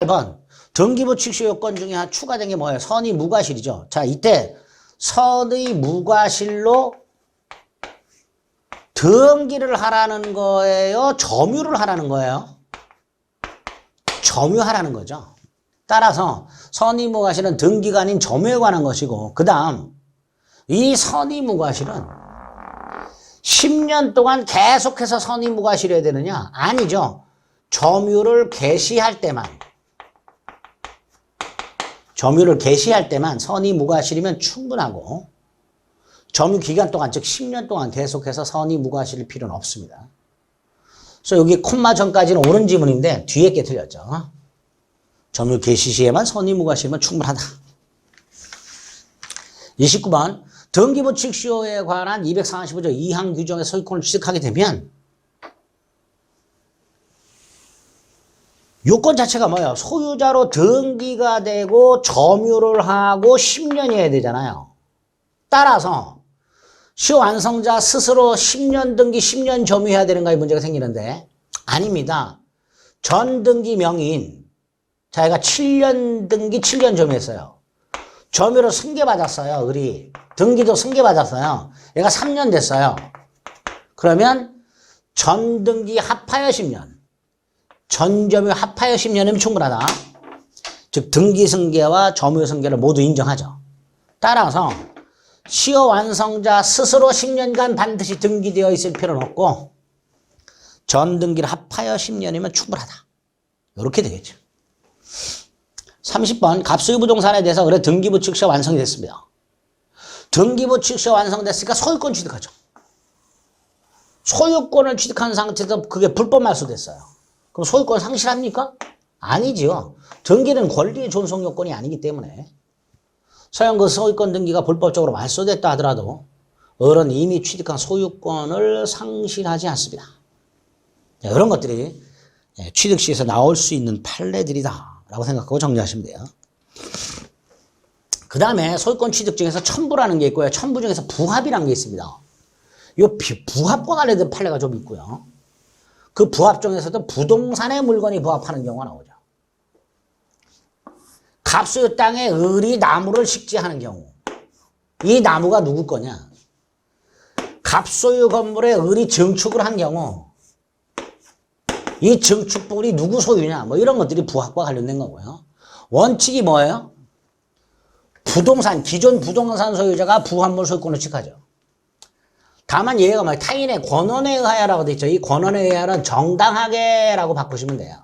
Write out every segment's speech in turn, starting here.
1번 등기부 취소 요건 중에 추가된 게 뭐예요? 선의 무과실이죠. 자, 이때 선의 무과실로 등기를 하라는 거예요? 점유를 하라는 거예요? 점유하라는 거죠. 따라서 선의 무과실은 등기가 아닌 점유에 관한 것이고, 그 다음 이 선의 무과실은 10년 동안 계속해서 선의 무과실해야 되느냐? 아니죠. 점유를 개시할 때만 선의 무과실이면 충분하고, 점유 기간 동안, 즉 10년 동안 계속해서 선의 무과실일 필요는 없습니다. 그래서 여기 콤마 전까지는 옳은 지문인데 뒤에 게 틀렸죠. 점유 개시 시에만 선의 무과실이면 충분하다. 29번 등기부 취소에 관한 245조 2항 규정의 소유권을 취득하게 되면 요건 자체가 뭐예요? 소유자로 등기가 되고 점유를 하고 10년이어야 되잖아요. 따라서 시효완성자 스스로 10년 등기 10년 점유해야 되는가 이 문제가 생기는데, 아닙니다. 전 등기 명의인 자기가 7년 등기 7년 점유했어요. 점유를 승계받았어요. 을이 등기도 승계받았어요. 얘가 3년 됐어요. 그러면 전 등기 합하여 10년, 전 점유 합하여 10년이면 충분하다. 즉 등기 승계와 점유 승계를 모두 인정하죠. 따라서 시효 완성자 스스로 10년간 반드시 등기되어 있을 필요는 없고, 전 등기를 합하여 10년이면 충분하다. 이렇게 되겠죠. 30번 갑소유 부동산에 대해서 그래 등기부 취소 완성이 됐습니다. 등기부 취소 완성됐으니까 소유권 취득하죠. 소유권을 취득한 상태에서 그게 불법 말소됐어요. 그럼 소유권 상실합니까? 아니지요. 등기는 권리 존속 요건이 아니기 때문에 서양 그 소유권 등기가 불법적으로 말소됐다 하더라도 을은 이미 취득한 소유권을 상실하지 않습니다. 이런 것들이 취득 시에서 나올 수 있는 판례들이다 라고 생각하고 정리하시면 돼요. 그 다음에 소유권 취득 중에서 첨부라는 게 있고요. 첨부 중에서 부합이라는 게 있습니다. 이 부합과 관련된 판례가 좀 있고요. 그 부합 중에서도 부동산의 물건이 부합하는 경우가 나오죠. 갑소유 땅에 을이 나무를 식재하는 경우, 이 나무가 누구 거냐? 갑소유 건물에 을이 증축을 한 경우 이 증축 부분이 누구 소유냐? 뭐 이런 것들이 부합과 관련된 거고요. 원칙이 뭐예요? 부동산, 기존 부동산 소유자가 부합물 소유권을 취득하죠. 다만 얘가 뭐 타인의 권한에 의하여라고 돼 있죠. 이 권한에 의하여는 정당하게라고 바꾸시면 돼요.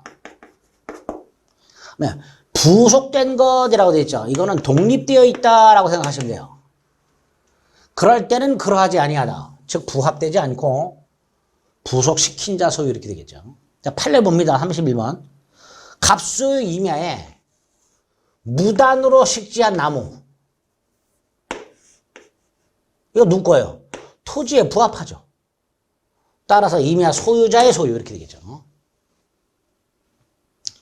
부속된 것이라고 돼 있죠. 이거는 독립되어 있다라고 생각하시면 돼요. 그럴 때는 그러하지 아니하다. 즉 부합되지 않고 부속시킨 자 소유 이렇게 되겠죠. 자, 판례 봅니다. 31번. 갑소유 임야에 무단으로 식재한 나무. 이거 누구 거예요? 토지에 부합하죠. 따라서 임야 소유자의 소유 이렇게 되겠죠.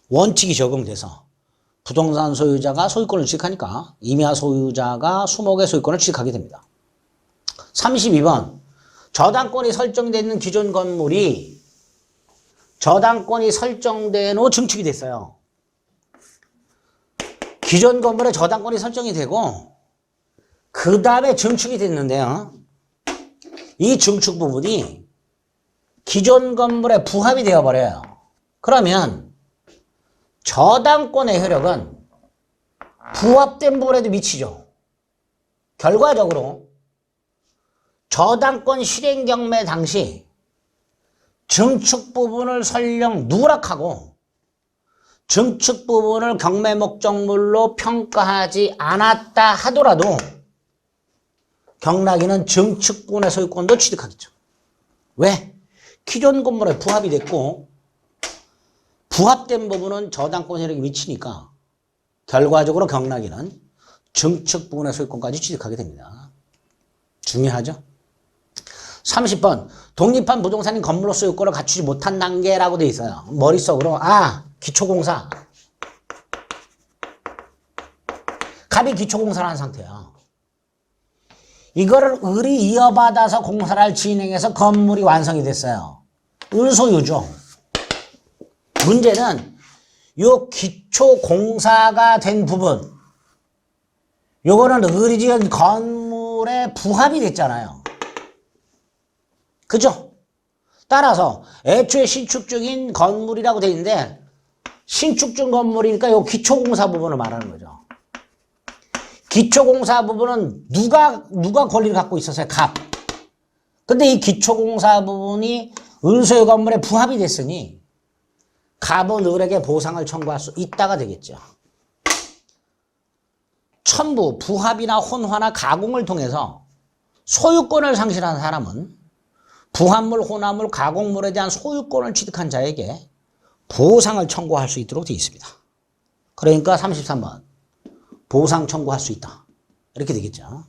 원칙이 적용돼서 부동산 소유자가 소유권을 취득하니까 임야 소유자가 수목의 소유권을 취득하게 됩니다. 32번. 저당권이 설정되어 있는 기존 건물이 저당권이 설정된 후 증축이 됐어요. 기존 건물에 저당권이 설정이 되고 그 다음에 증축이 됐는데요. 이 증축 부분이 기존 건물에 부합이 되어버려요. 그러면 저당권의 효력은 부합된 부분에도 미치죠. 결과적으로 저당권 실행 경매 당시 증축 부분을 설령 누락하고 증축 부분을 경매 목적물로 평가하지 않았다 하더라도 경락인은 증축 부분의 소유권도 취득하겠죠. 왜? 기존 건물에 부합이 됐고 부합된 부분은 저당권 효력이 미치니까 결과적으로 경락인은 증축 부분의 소유권까지 취득하게 됩니다. 중요하죠? 30번. 독립한 부동산인 건물로 소유권을 갖추지 못한 단계라고 돼 있어요. 머릿속으로 기초공사. 갑이 기초공사를 한 상태야. 이거를 을이 이어받아서 공사를 진행해서 건물이 완성이 됐어요. 을 소유죠. 문제는 요 기초공사가 된 부분, 요거는 의리지은 건물에 부합이 됐잖아요. 그죠? 따라서 애초에 신축 중인 건물이라고 돼 있는데 신축 중 건물이니까 요 기초공사 부분을 말하는 거죠. 기초공사 부분은 누가 권리를 갖고 있었어요? 갑. 근데 이 기초공사 부분이 을소유 건물에 부합이 됐으니 갑은 을에게 보상을 청구할 수 있다가 되겠죠. 첨부, 부합이나 혼화나 가공을 통해서 소유권을 상실한 사람은 부합물, 혼합물, 가공물에 대한 소유권을 취득한 자에게 보상을 청구할 수 있도록 되어 있습니다. 그러니까 33번 보상 청구할 수 있다. 이렇게 되겠죠.